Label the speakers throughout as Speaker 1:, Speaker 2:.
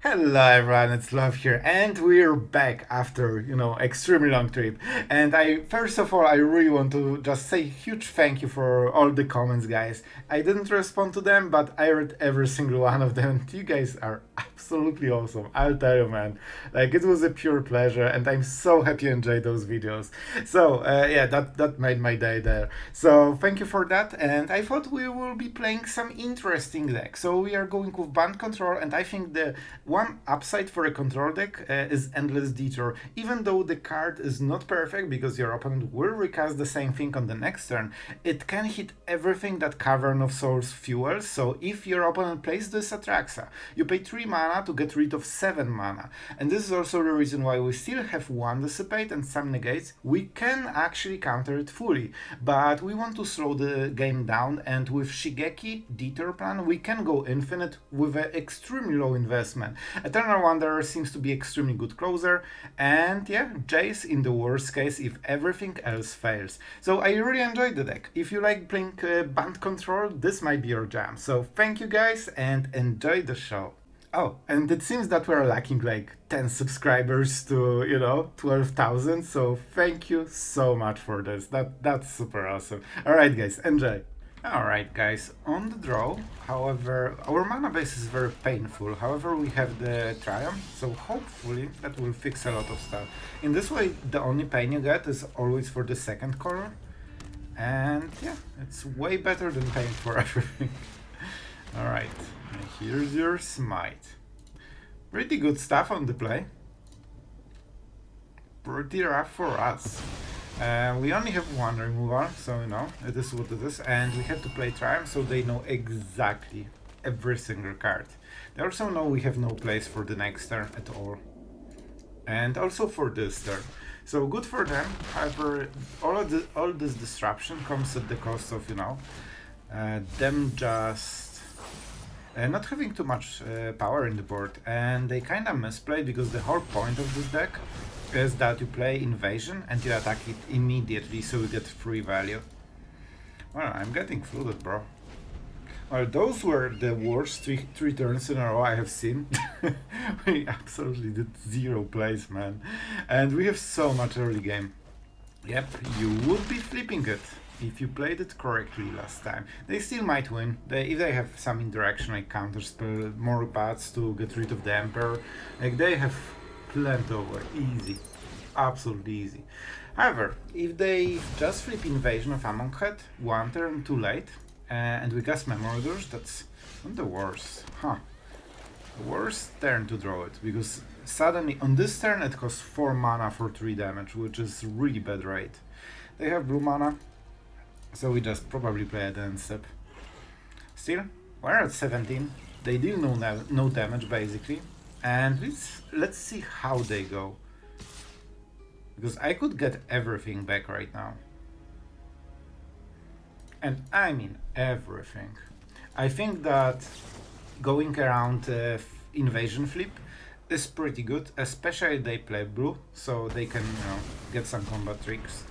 Speaker 1: Hello everyone, it's Sloth here, and we're back after, extremely long trip. And first of all, I really want to just say huge thank you for all the comments, guys. I didn't respond to them, but I read every single one of them. You guys are absolutely awesome, I'll tell you, man. Like, it was a pure pleasure, and I'm so happy you enjoyed those videos. So, yeah, that made my day there. So, thank you for that, and I thought we will be playing some interesting deck. So, we are going with band control, and I think the one upside for a control deck is Endless Detour. Even though the card is not perfect because your opponent will recast the same thing on the next turn, it can hit everything that Cavern of Souls fuels. So if your opponent plays this Atraxa, you pay 3 mana to get rid of 7 mana. And this is also the reason why we still have 1 Dissipate and some Negates. We can actually counter it fully, but we want to slow the game down, and with Shigeki Detour plan we can go infinite with an extremely low investment. Eternal Wanderer seems to be extremely good closer, and yeah, Jace in the worst case if everything else fails. So I really enjoyed the deck. If you like playing band control, this might be your jam. So thank you guys and enjoy the show. Oh, and it seems that we're lacking like 10 subscribers to, 12,000. So thank you so much for this. That's super awesome. All right, guys, enjoy. Alright guys, on the draw, however, our mana base is very painful, however we have the Triumph, so hopefully that will fix a lot of stuff. In this way, the only pain you get is always for the second color, and yeah, it's way better than paying for everything. Alright, here's your Smite. Pretty good stuff on the play. Pretty rough for us. We only have one removal, so it is what it is, and we have to play Triumph so they know exactly every single card. They also know we have no place for the next turn at all, and also for this turn. So good for them. However, all this disruption comes at the cost of them just not having too much power in the board, and they kind of misplay because the whole point of this deck is that you play Invasion and you attack it immediately so you get free value. Well, I'm getting flooded, bro. Well, those were the worst three turns in a row I have seen. We absolutely did 0 plays, man. And we have so much early game. Yep, you would be flipping it if you played it correctly last time. They still might win. If they have some interaction like counterspell, more paths to get rid of the Emperor, like they have plenty over, easy, absolutely easy. However, if they just flip Invasion of Amonkhet 1 turn too late, and we cast Memory Deluge, that's not the worst, The worst turn to draw it, because suddenly on this turn it costs 4 mana for 3 damage, which is really bad rate. They have blue mana, so we just probably play at the end step. Still, we're at 17, they deal no damage basically. And let's see how they go. Because I could get everything back right now. And I mean everything. I think that going around Invasion flip is pretty good, especially they play blue, so they can get some combat tricks.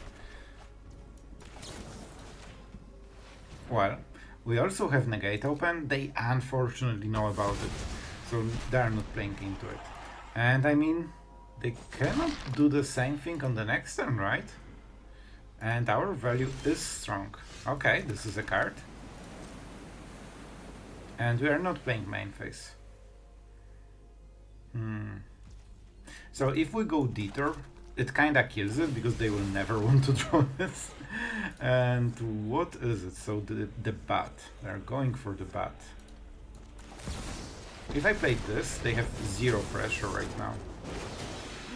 Speaker 1: Well, we also have Negate open, they unfortunately know about it. So they are not playing into it. And I mean, they cannot do the same thing on the next turn, right? And our value is strong. Okay, this is a card. And we are not playing main phase. So if we go Detour, it kinda kills it because they will never want to draw this. And what is it? So the bat. They're going for the bat. If I play this, they have 0 pressure right now.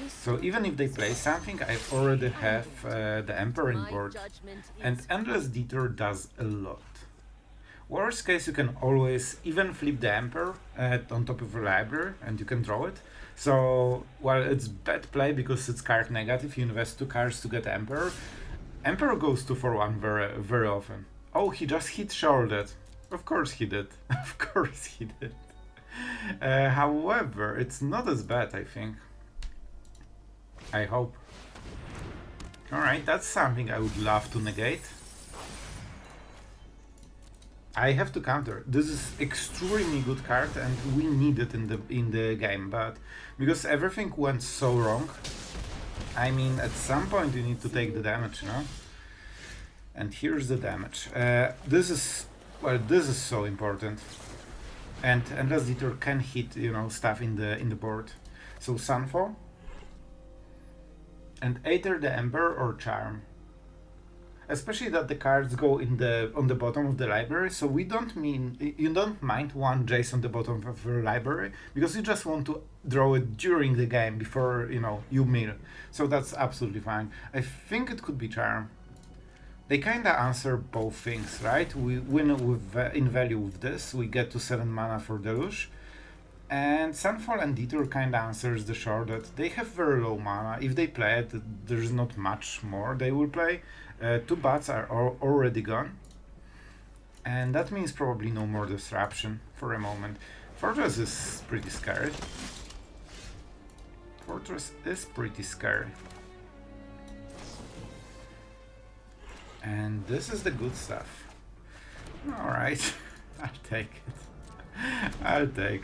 Speaker 1: So even if they play something, I already have the Emperor in board. And Endless Detour does a lot. Worst case, you can always even flip the Emperor on top of a library and you can draw it. So, while it's bad play because it's card negative, you invest 2 cards to get Emperor. Emperor goes 2 for 1 very, very often. Oh, he just hit shouldered. Of course he did. Of course he did. However, it's not as bad, I think. I hope. Alright, that's something I would love to negate. I have to counter. This is extremely good card, and we need it in the game. But because everything went so wrong, I mean, at some point you need to take the damage, you know. And here's the damage. This is so important. And Endless Detour can hit, you know, stuff in the board. So Sunfall and either the Ember or Charm. Especially that the cards go on the bottom of the library, so you don't mind one Jace on the bottom of your library because you just want to draw it during the game before you mill. So that's absolutely fine. I think it could be Charm. They kinda answer both things, right? We win in value with this. We get to 7 mana for Deluge. And Sunfall and Detour kinda answers the shore that they have very low mana. If they play it, there's not much more they will play. 2 bats are already gone. And that means probably no more disruption for a moment. Fortress is pretty scary. And this is the good stuff. Alright, I'll take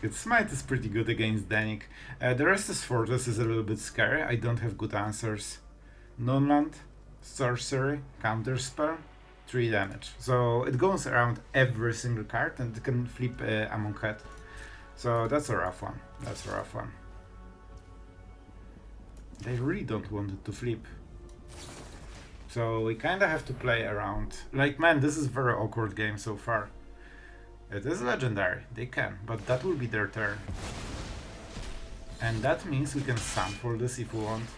Speaker 1: it. Smite is pretty good against Danik. The rest of Fortress is a little bit scary. I don't have good answers. Non-land, sorcery, counterspell, 3 damage. So it goes around every single card and it can flip among head. So that's a rough one. They really don't want it to flip. So we kinda have to play around. Like, man, this is a very awkward game so far. It is legendary, they can, but that will be their turn. And that means we can Sunfall this if we want.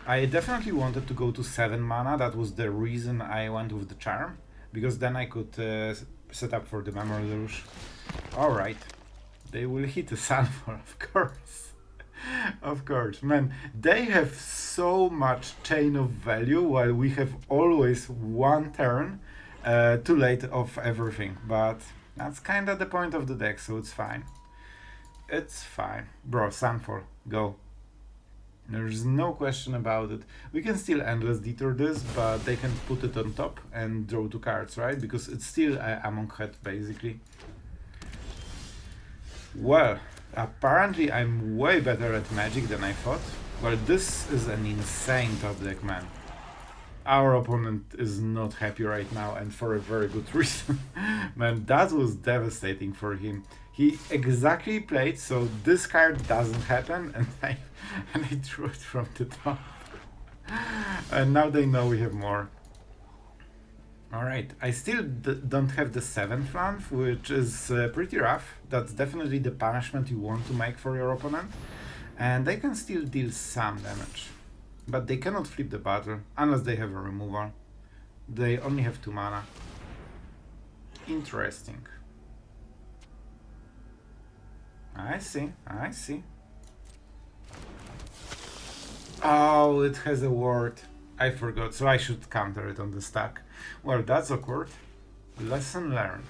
Speaker 1: I definitely wanted to go to 7 mana, that was the reason I went with the Charm. Because then I could set up for the Memory Deluge. Alright, they will hit a Sunfall, of course. Of course, man, they have so much chain of value while we have always one turn too late of everything, but that's kinda the point of the deck, so it's fine. Bro, Sunfall, go. There's no question about it. We can still Endless Detour this, but they can put it on top and draw 2 cards, right? Because it's still among head, basically. Well, apparently I'm way better at Magic than I thought. Well, this is an insane top deck, man. Our opponent is not happy right now, and for a very good reason. Man, that was devastating for him. He exactly played so this card doesn't happen, and I drew it from the top. And now they know we have more. Alright, I still don't have the 7th land, which is pretty rough. That's definitely the punishment you want to make for your opponent. And they can still deal some damage. But they cannot flip the battle, unless they have a removal. They only have 2 mana. Interesting. I see. Oh, it has a ward. I forgot, so I should counter it on the stack. Well, that's awkward. Lesson learned.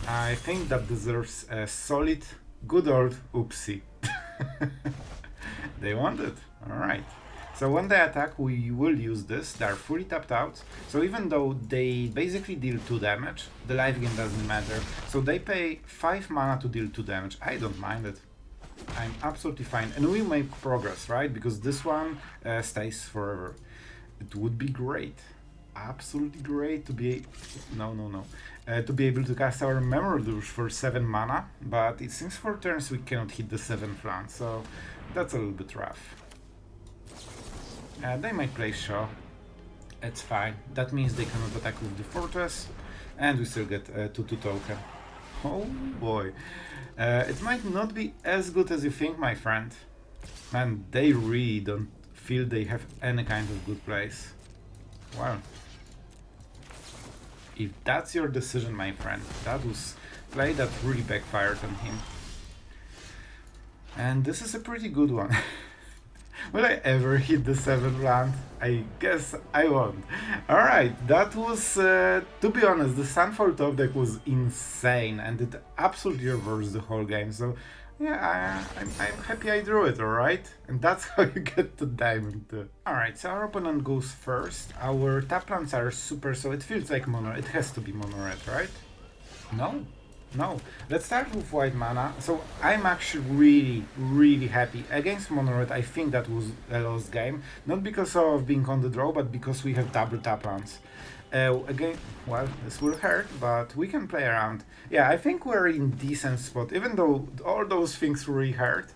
Speaker 1: I think that deserves a solid, good old oopsie. They want it. Alright. So when they attack, we will use this. They are fully tapped out. So even though they basically deal 2 damage, the life gain doesn't matter. So they pay 5 mana to deal 2 damage. I don't mind it. I'm absolutely fine. And we make progress, right? Because this one stays forever. It would be great. Absolutely great to be... to be able to cast our Memory Deluge for 7 mana. But it seems for turns we cannot hit the 7th land. So that's a little bit rough. They might play Shaw. It's fine. That means they cannot attack with the Fortress. And we still get 2/2 token. Oh boy. It might not be as good as you think, my friend. Man, they really don't feel they have any kind of good plays. Well. If that's your decision, my friend, that was play that really backfired on him. And this is a pretty good one. Will I ever hit the 7th land? I guess I won't. Alright, that was, to be honest, the Sunfall top deck was insane and it absolutely reversed the whole game. So Yeah, I'm happy I drew it, alright? And that's how you get to diamond 2. Alright, so our opponent goes first. Our tap lands are super, so it feels like mono. It has to be mono red, right? No? No. Let's start with white mana. So I'm actually really happy. Against mono red, I think that was a lost game. Not because of being on the draw, but because we have double tap lands. Again, well, this will hurt, but we can play around. Yeah, I think we're in decent spot, even though all those things really hurt.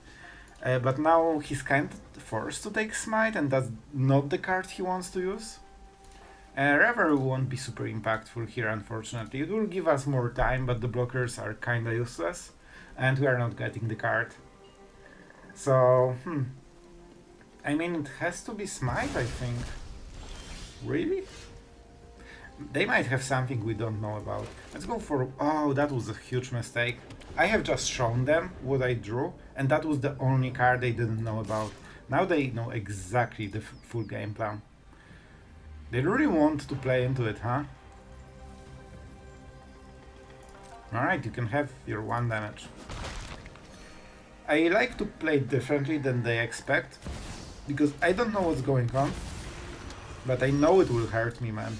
Speaker 1: But now he's kind of forced to take Smite, and that's not the card he wants to use. Revelry won't be super impactful here, unfortunately. It will give us more time, but the blockers are kinda useless, and we are not getting the card. So, I mean, it has to be Smite, I think. Really? They might have something we don't know about. Let's go for... Oh, that was a huge mistake. I have just shown them what I drew, and that was the only card they didn't know about. Now they know exactly the full game plan. They really want to play into it, huh? Alright, you can have your 1 damage. I like to play differently than they expect, because I don't know what's going on, but I know it will hurt me, man.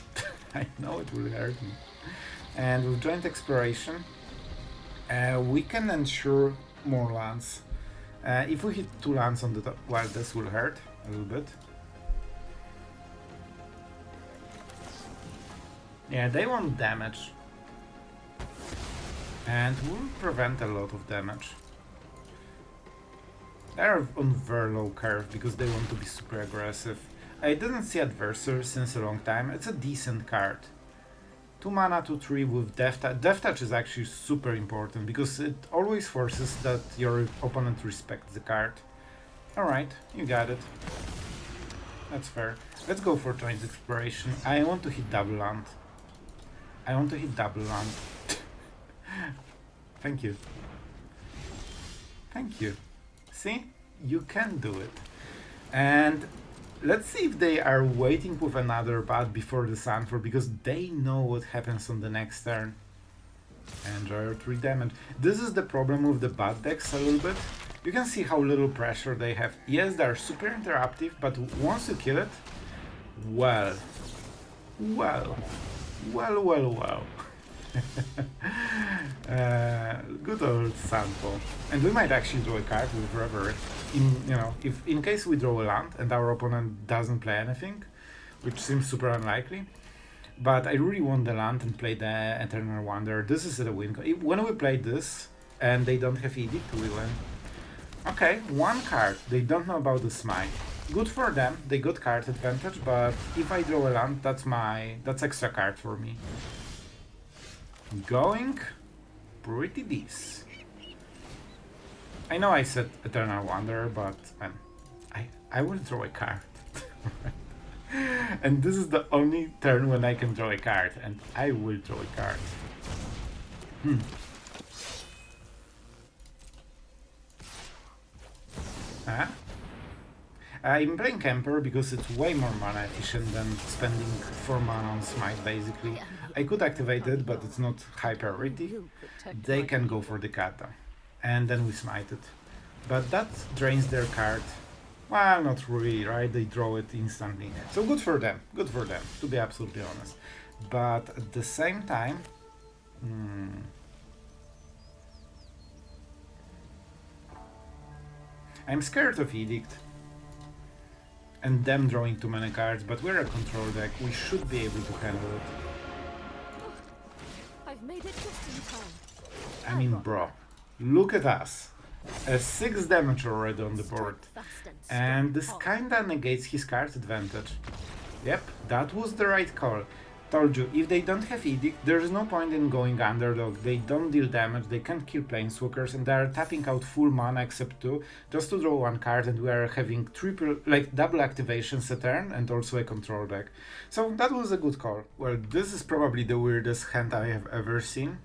Speaker 1: I know it will hurt me. And with joint exploration, we can ensure more lands. If we hit 2 lands on the top, well, this will hurt a little bit. Yeah, they want damage. And will prevent a lot of damage. They're on very low curve because they want to be super aggressive. I didn't see Adversary since a long time. It's a decent card. 2 mana, 2/3 with Death Touch. Death Touch is actually super important because it always forces that your opponent respects the card. Alright, you got it. That's fair. Let's go for joint exploration. I want to hit double land. I want to hit double land. Thank you. Thank you. See? You can do it. And let's see if they are waiting with another bat before the Sunfall, because they know what happens on the next turn. And draw 3 damage. This is the problem with the bat decks a little bit. You can see how little pressure they have. Yes, they are super interruptive, but once you kill it, well. Good old Sunfall. And we might actually draw a card with Revelry. If in case we draw a land and our opponent doesn't play anything, which seems super unlikely. But I really want the land and play the Eternal Wonder. This is the win. When we play this and they don't have Edict, we win. Okay, 1 card. They don't know about the Smite. Good for them, they got card advantage, but if I draw a land, that's extra card for me. Going pretty decent. I know I said Eternal Wonder, but I will draw a card. And this is the only turn when I can draw a card, and I will draw a card. Huh? I'm playing Camper because it's way more mana efficient than spending 4 mana on Smite, basically. I could activate it, but it's not high priority. They can go for the Kata, and then we Smite it. But that drains their card. Well, not really, right? They draw it instantly. So good for them, to be absolutely honest. But at the same time... I'm scared of Edict. And them drawing too many cards, but we're a control deck. We should be able to handle it.
Speaker 2: I've made it just in time.
Speaker 1: I mean, bro, look at us. A 6 damage already on the board. And this kinda negates his card advantage. Yep, that was the right call. Told you, if they don't have Edict, there's no point in going underdog. They don't deal damage, they can't kill planeswalkers, and they are tapping out full mana except 2 just to draw 1 card, and we are having double activations a turn and also a control deck. So that was a good call. Well, this is probably the weirdest hand I have ever seen.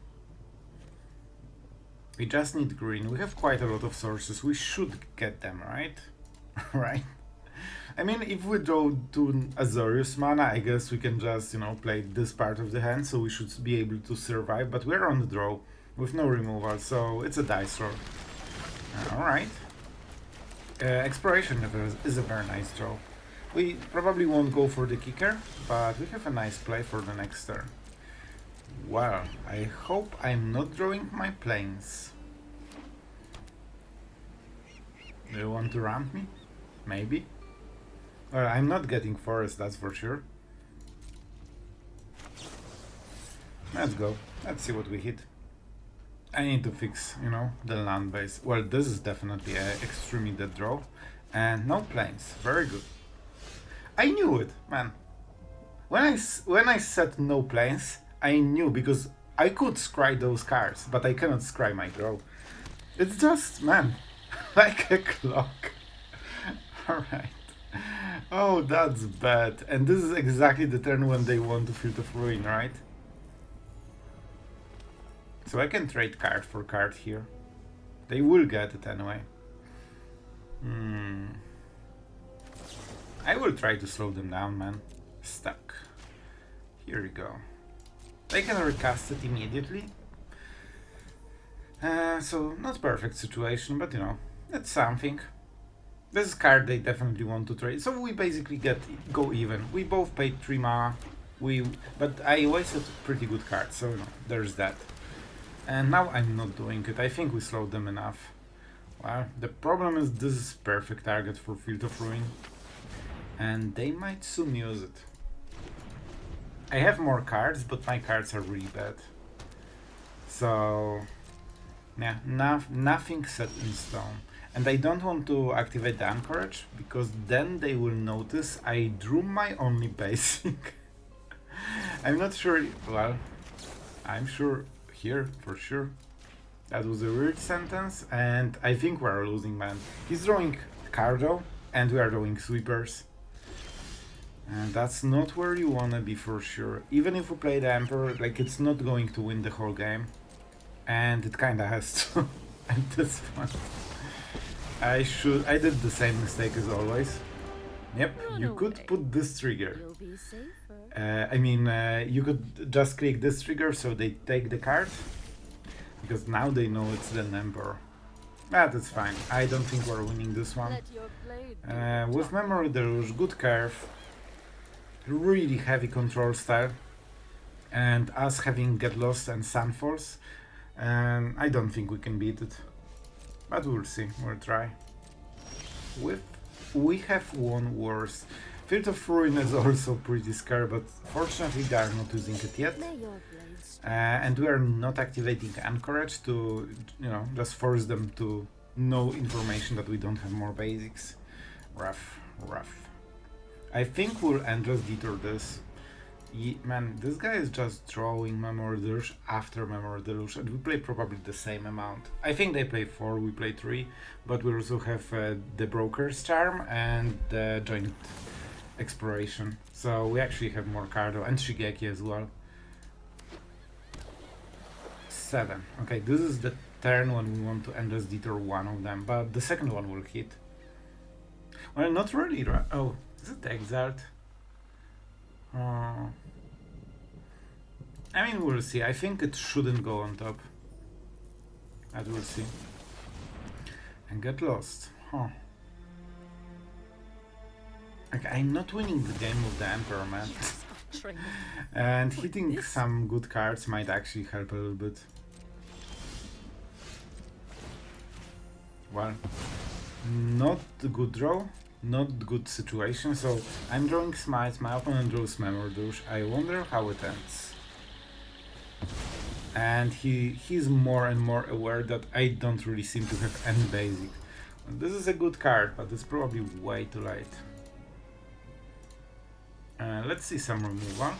Speaker 1: We just need green. We have quite a lot of sources. We should get them, right? Right? I mean, if we draw 2 Azorius mana, I guess we can just, play this part of the hand, so we should be able to survive, but we're on the draw with no removal, so it's a dice roll. Alright. Exploration is a very nice draw. We probably won't go for the kicker, but we have a nice play for the next turn. Well, I hope I'm not drawing my planes. Do you want to ramp me? Maybe. Well, I'm not getting forest, that's for sure. Let's go. Let's see what we hit. I need to fix, you know, the land base. Well, this is definitely an extremely dead draw. And no planes. Very good. I knew it, man. When I said no planes, I knew, because I could scry those cards, but I cannot scry my draw. It's just, man, like a clock. Alright. Oh, that's bad. And this is exactly the turn when they want to Field of Ruin, right? So I can trade card for card here. They will get it anyway. I will try to slow them down, man. Stuck. Here we go. They can recast it immediately. So not perfect situation, but you know, it's something. This is card they definitely want to trade. So we basically go even. We both paid 3 mana. But I wasted pretty good cards, so you know, there's that. And now I'm not doing it. I think we slowed them enough. Well, the problem is this is perfect target for Field of Ruin. And they might soon use it. I have more cards, but my cards are really bad. So, yeah, nothing set in stone. And I don't want to activate the Anchorage, because then they will notice I drew my only basic. I'm not sure, well, I'm sure here, for sure. That was a weird sentence, and I think we're losing, man. He's drawing Cardo, and we are drawing Sweepers. And that's not where you wanna be for sure. Even if we play the Emperor, like, it's not going to win the whole game. And it kinda has to at this point. I did the same mistake as always. Yep, you could put this trigger. I mean, you could just click this trigger so they take the card. Because now they know it's the Emperor. That's fine. I don't think we're winning this one. With Memory Deluge, good curve. Really heavy control style. And us having Get Lost and Sunfalls. I don't think we can beat it. But we'll see, we'll try. We have one worse. Field of Ruin is also pretty scary, but fortunately they are not using it yet. And we are not activating Anchorage to, you know, just force them to know information that we don't have more basics. Rough, rough. I think we'll Endless Detour this. Man, this guy is just drawing Memory Deluge after Memory Deluge, and we play probably the same amount. I think they play 4, we play 3, but we also have the Broker's Charm and the Joint Exploration. So we actually have more Cardo and Shigeki as well. 7. Okay, this is the turn when we want to Endless Detour one of them, but the second one will hit. Well, not really, right? Oh, is it Exiled? I mean, we'll see. I think it shouldn't go on top. But we'll see. And Get Lost. Huh. Okay, I'm not winning the game with the Emperor, man. And hitting some good cards might actually help a little bit. Well, not a good draw. Not good situation, so I'm drawing Smite, my opponent draws Memory Deluge. I wonder how it ends. And he's more and more aware that I don't really seem to have any basic. This is a good card, but it's probably way too late. Let's see some removal.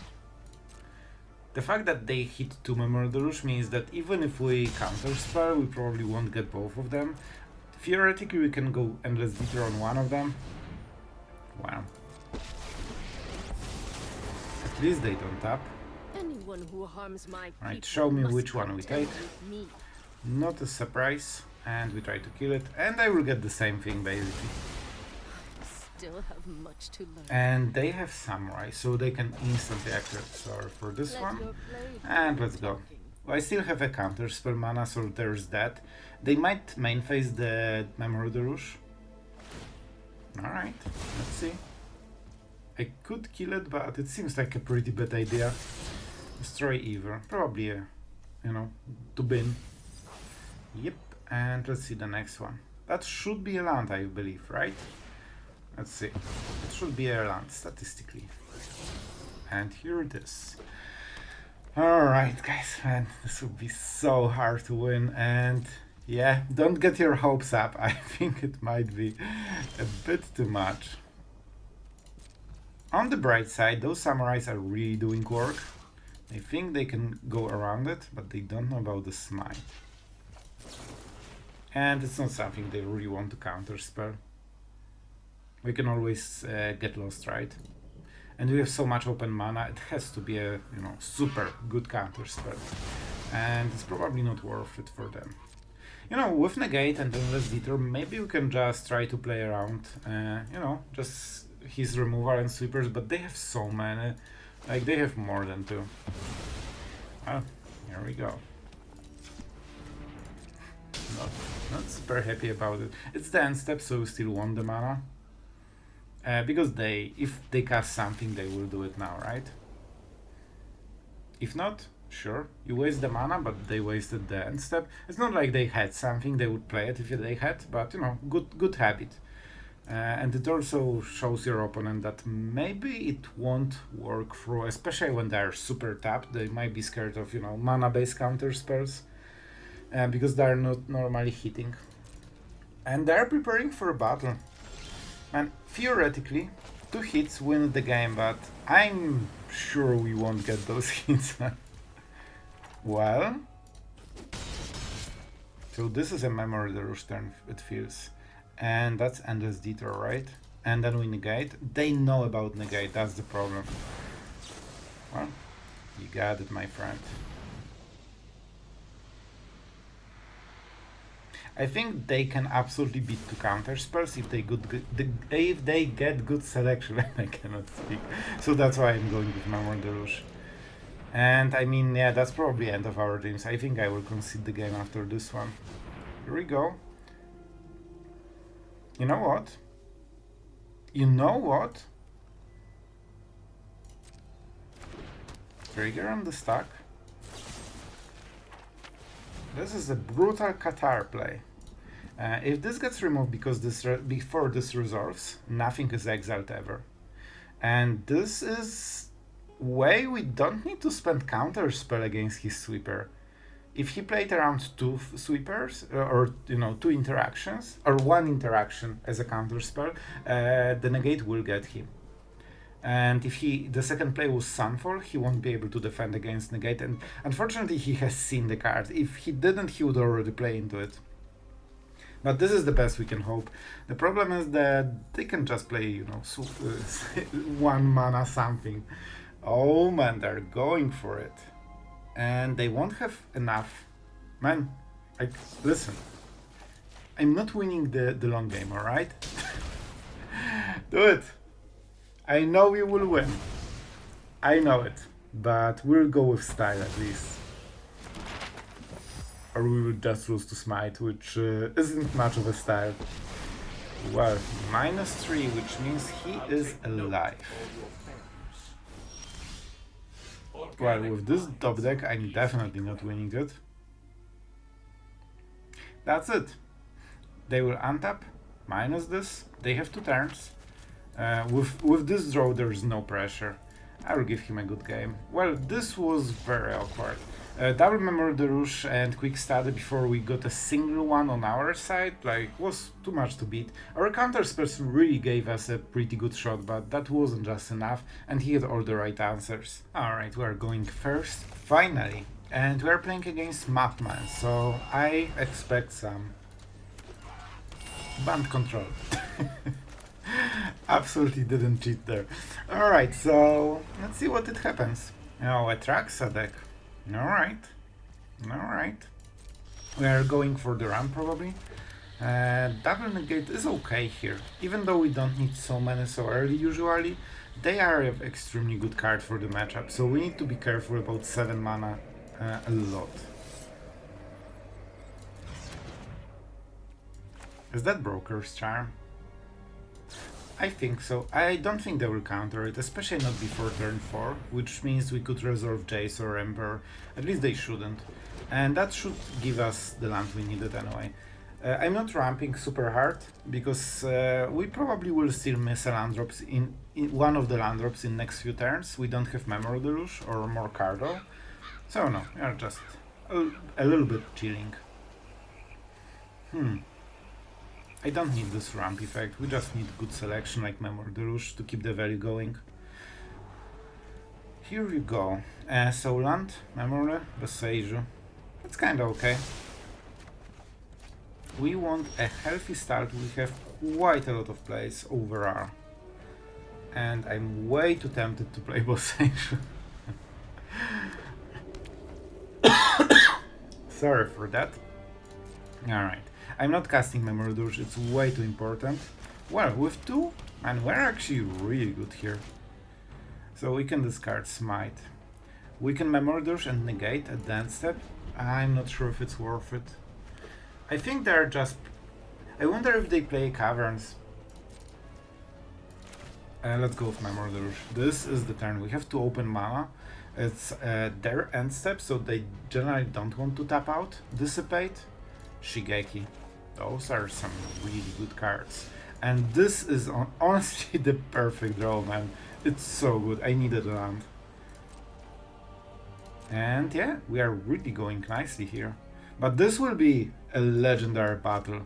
Speaker 1: The fact that they hit 2 Memory Deluge means that even if we counter spell, we probably won't get both of them. Theoretically, we can go Endless Detour on one of them. Wow. At least they don't tap.
Speaker 2: Anyone who harms my
Speaker 1: right, show me which one we take. Not a surprise. And we try to kill it. And I will get the same thing, basically.
Speaker 2: Still have much to learn.
Speaker 1: And they have Samurai, so they can instantly activate. Sorry for this one. And let's go. I still have a counter spell mana, so there's that. They might main phase the Memory Deluge. Alright, let's see. I could kill it, but it seems like a pretty bad idea. Destroy Ever. Probably a, to bin. Yep, and let's see the next one. That should be a land, I believe, right? Let's see. It should be a land, statistically. And here it is. Alright, guys, man, this would be so hard to win, and yeah, don't get your hopes up. I think it might be a bit too much. On the bright side, those samurais are really doing work. They think they can go around it, but they don't know about the Smite. And it's not something they really want to counterspell. We can always get lost, right? And we have so much open mana, it has to be a super good counterspell. And it's probably not worth it for them. With Negate and Endless Detour, maybe we can just try to play around, just his removal and sweepers, but they have so many, like they have more than two. Oh, here we go. Not super happy about it. It's the end step, so we still want the mana. Because if they cast something, they will do it now, right? If not, sure, you waste the mana, but they wasted the end step. It's not like they had something, they would play it if they had, but good habit. And it also shows your opponent that maybe it won't work through, especially when they're super tapped. They might be scared of, mana-based counter spells, because they're not normally hitting. And they're preparing for a battle. And theoretically, 2 hits win the game, but I'm sure we won't get those hits. Well, so this is a Memory Deluge turn, it feels. And that's Endless Detour, right? And then we negate. They know about negate, that's the problem. Well, you got it, my friend. I think they can absolutely beat 2 counter spells if they get good selection. I cannot speak, so that's why I'm going with Memory Deluge. And I mean, yeah, that's probably end of our dreams. I think I will concede the game after this one. Here we go. You know what? Trigger on the stack. This is a brutal Qatar play. If this gets removed because before this resolves, nothing is exiled ever. And this is way we don't need to spend counter spell against his sweeper. If he played around 2 sweepers, or 2 interactions, or 1 interaction as a counter spell, the negate will get him. And if the second play was Sunfall, he won't be able to defend against negate, and unfortunately he has seen the card. If he didn't, he would already play into it. But this is the best we can hope. The problem is that they can just play, 1 mana something. Oh man, they're going for it. And they won't have enough. Man, listen. I'm not winning the long game, alright? Do it. I know you will win. I know it. But we'll go with style at least. Or we will just lose to Smite, which isn't much of a style. Well, -3, which means he is alive. Well, with this top deck, I'm definitely not winning it. That's it. They will untap, minus this. They have 2 turns. With this draw, there's no pressure. I will give him a good game. Well, this was very awkward. Double Memory Deluge and Quick Study before we got a single one on our side, was too much to beat. Our counter spells really gave us a pretty good shot, but that wasn't just enough, and he had all the right answers. Alright, we are going first, finally. And we are playing against Mapman, so I expect some band control. Absolutely didn't cheat there. Alright, so let's see what it happens. Atraxa deck. Alright. We are going for the run probably. Double Negate is okay here. Even though we don't need so many so early usually, they are an extremely good card for the matchup. So we need to be careful about 7 mana a lot. Is that Broker's Charm? I think so. I don't think they will counter it, especially not before turn 4, which means we could resolve Jace or Ember. At least they shouldn't. And that should give us the land we needed anyway. I'm not ramping super hard, because we probably will still miss a land drops in one of the land drops in next few turns. We don't have Memory Deluge or more Cardo. So no, we are just a little bit chilling. I don't need this ramp effect, we just need good selection like Memory Deluge to keep the value going. Here we go. So land, Memory, Boseiju. It's kinda okay. We want a healthy start, we have quite a lot of plays overall. And I'm way too tempted to play Boseiju. Sorry for that. Alright. I'm not casting Memory Deluge, it's way too important. Well, with 2, and we're actually really good here. So we can discard Smite. We can Memory Deluge and Negate at the end step. I'm not sure if it's worth it. I think they're just... I wonder if they play Caverns. Let's go with Memory Deluge. This is the turn. We have to open mana. It's their end step, so they generally don't want to tap out. Dissipate, Shigeki. Those are some really good cards. And this is honestly the perfect draw, man. It's so good. I needed land. And yeah, we are really going nicely here. But this will be a legendary battle.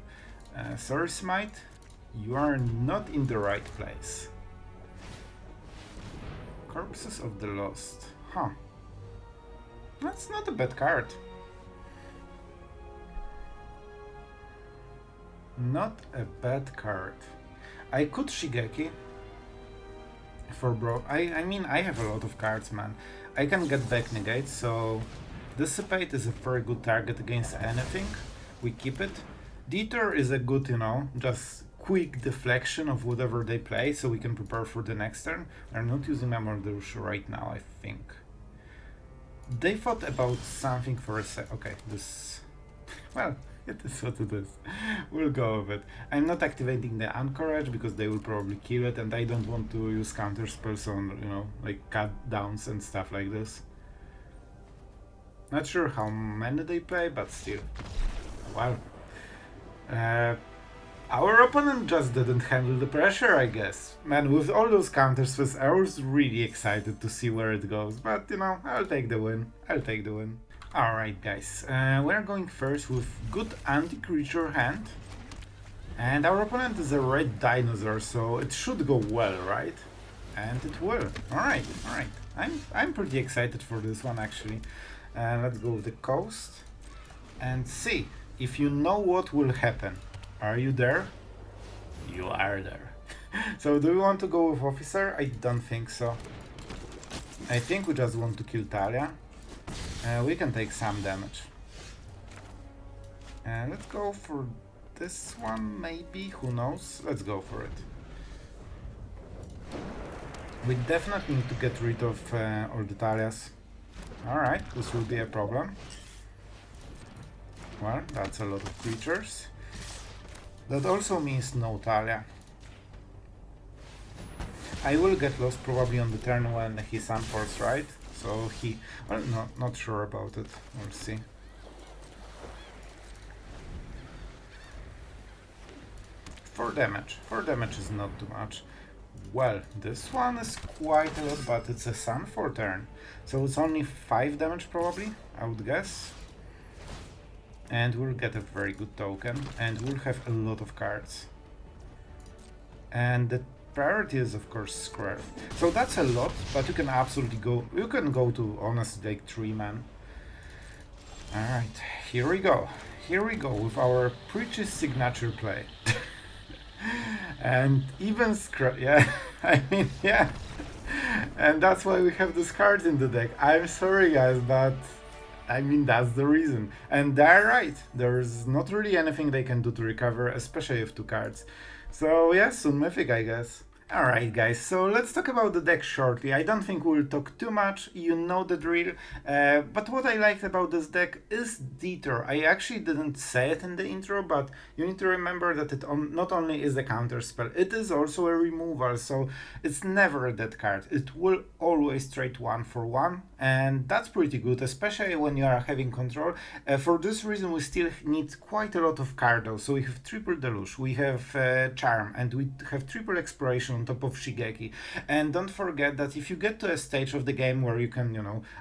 Speaker 1: Sorry, Smite, you are not in the right place. Corpses of the Lost. Huh. That's not a bad card. Not a bad card. I could Shigeki for bro. I mean, I have a lot of cards, man. I can get back Negate, so Dissipate is a very good target against anything. We keep it. Detour is a good, you know, just quick deflection of whatever they play, so we can prepare for the next turn. We're not using Memory Deluge right now, I think. They thought about something for a sec. Okay, this... Well, it is what it is. We'll go with it. I'm not activating the Anchorage because they will probably kill it, and I don't want to use counter spells on, you know, like cut downs and stuff like this. Not sure how many they play, but still. Well. Our opponent just didn't handle the pressure, I guess. Man, with all those counter spells, I was really excited to see where it goes, but you know, I'll take the win. I'll take the win. Alright guys, we're going first with good anti-creature hand. And our opponent is a red dinosaur, so it should go well, right? And it will. Alright, alright. I'm pretty excited for this one actually. Let's go with the coast and see if you know what will happen. Are you there? You are there. So do we want to go with officer? I don't think so. I think we just want to kill Talia. We can take some damage. Let's go for this one, maybe, who knows? Let's go for it. We definitely need to get rid of all the Talias. Alright, this will be a problem. Well, that's a lot of creatures. That also means no Talia. I will get lost probably on the turn when he Sunfalls, right? So he... well, not sure about it. We'll see. 4 damage. 4 damage is not too much. Well, this one is quite a lot, but it's a Sunfall turn. So it's only 5 damage probably, I would guess. And we'll get a very good token, and we'll have a lot of cards. And the priority is of course Square. So that's a lot, but you can absolutely go, you can go to honestly like 3 man. Alright, here we go. Here we go with our pretty signature play. And even yeah, I mean, yeah. And that's why we have these cards in the deck. I'm sorry guys, but I mean, that's the reason. And they're right. There's not really anything they can do to recover, especially with 2 cards. So yeah, soon Mythic, I guess. Alright guys, so let's talk about the deck shortly. I don't think we'll talk too much, you know the drill, but what I liked about this deck is Detour. I actually didn't say it in the intro, but you need to remember that it not only is a counter spell, it is also a removal, so it's never a dead card. It will always trade 1 for 1, and that's pretty good, especially when you are having control. For this reason we still need quite a lot of card though, so we have triple Deluge, we have Charm, and we have triple Exploration on top of Shigeki. And don't forget that if you get to a stage of the game where you can,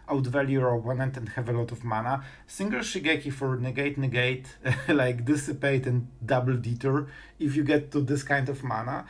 Speaker 1: outvalue your opponent and have a lot of mana, single Shigeki for negate, like Dissipate and double Detour, if you get to this kind of mana,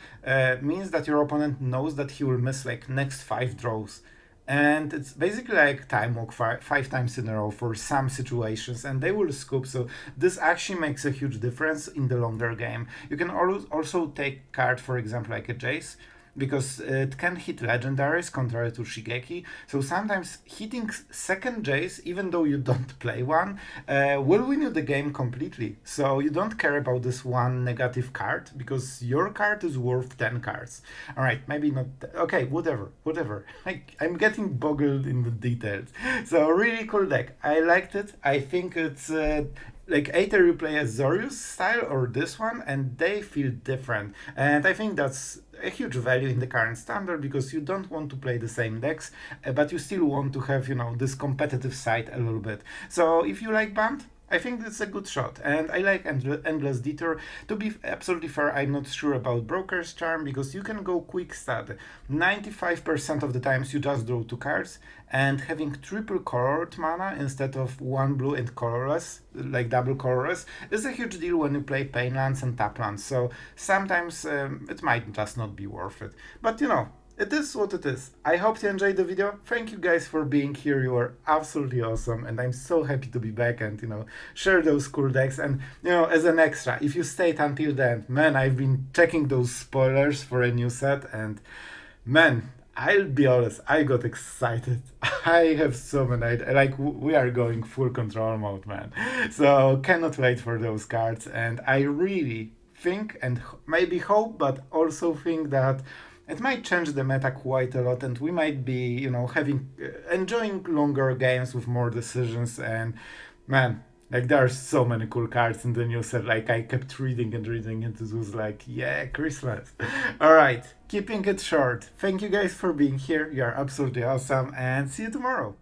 Speaker 1: means that your opponent knows that he will miss like next 5 draws. And it's basically like time walk 5 times in a row for some situations, and they will scoop, so this actually makes a huge difference in the longer game. You can also take card, for example, like a Jace, because it can hit legendaries contrary to Shigeki, so sometimes hitting second Jace, even though you don't play one, will win you the game completely. So you don't care about this one negative card, because your card is worth 10 cards. Alright, maybe not, okay, whatever. I'm getting boggled in the details. So really cool deck, I liked it. I think it's like either you play as Zorius style or this one, and they feel different. And I think that's a huge value in the current standard, because you don't want to play the same decks, but you still want to have, this competitive side a little bit. So if you like Band, I think it's a good shot, and I like Endless Detour. To be absolutely fair, I'm not sure about Broker's Charm, because you can go quick stat. 95% of the times you just draw 2 cards, and having triple colored mana instead of 1 blue and colorless, like double colorless, is a huge deal when you play Painlands and Taplands, so sometimes it might just not be worth it. But it is what it is. I hope you enjoyed the video. Thank you guys for being here. You are absolutely awesome, and I'm so happy to be back and share those cool decks. And as an extra, if you stayed until the end, man, I've been checking those spoilers for a new set, and man, I'll be honest, I got excited. I have so many, like we are going full control mode, man. So cannot wait for those cards, and I really think and maybe hope, but also think that it might change the meta quite a lot, and we might be, having enjoying longer games with more decisions. And man, like there are so many cool cards in the new set. Like I kept reading and reading, and it was like, yeah, Christmas. All right, keeping it short. Thank you guys for being here. You are absolutely awesome, and see you tomorrow.